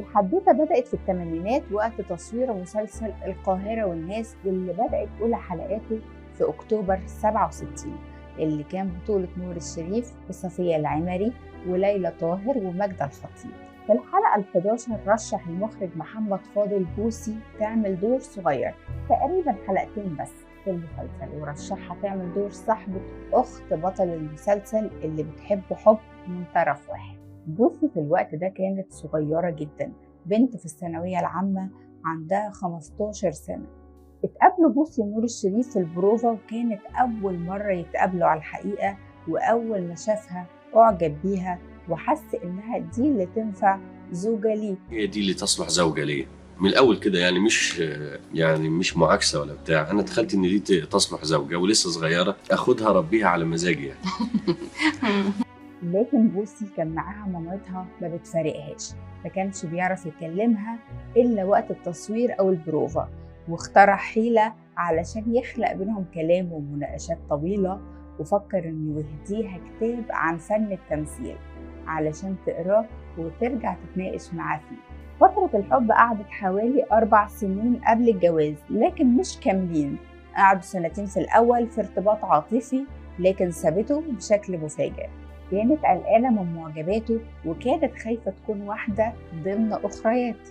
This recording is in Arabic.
الحدوتة بدأت في الثمانينات وقت تصوير مسلسل القاهرة والناس، واللي بدأت أولى حلقاته في أكتوبر 67، اللي كان بطولة نور الشريف وصفية العمري وليلى طاهر وماجدة الخطيب. في الحلقة ال11 رشح المخرج محمد فاضل بوسي تعمل دور صغير، تقريبا حلقتين بس في المسلسل، ورشحها تعمل دور صاحبة أخت بطل المسلسل اللي بتحبه حب من طرف واحد. بوسي في الوقت ده كانت صغيرة جدا، بنت في الثانوية العامة عندها 15 سنة. اتقابلوا بوسي ونور الشريف في البروفا، وكانت أول مرة يتقابلوا على الحقيقة، وأول ما شافها أعجب بيها وحس إنها دي اللي تنفع زوجة ليه. هي دي اللي تصلح زوجة ليه من الأول كده، مش معاكسة ولا بتاع. أنا تخيلت إن دي تصلح زوجة ولسه صغيرة، أخدها ربيها على مزاجي يعني. لكن بوسي كان معاها مامتها ما بتفارقهاش، ما كانش بيعرف يكلمها إلا وقت التصوير أو البروفا، واخترع حيلة علشان يخلق بينهم كلام ومناقشات طويلة، وفكر إنه يهديها كتاب عن فن التمثيل علشان تقراه وترجع تتناقش معاه فيه. فترة الحب قعدت حوالي 4 سنين قبل الجواز، لكن مش كاملين. قعدوا سنتين في الأول في ارتباط عاطفي، لكن سابته بشكل مفاجئ. كانت قلقانة من معجباته، وكانت خايفة تكون واحدة ضمن أخريات.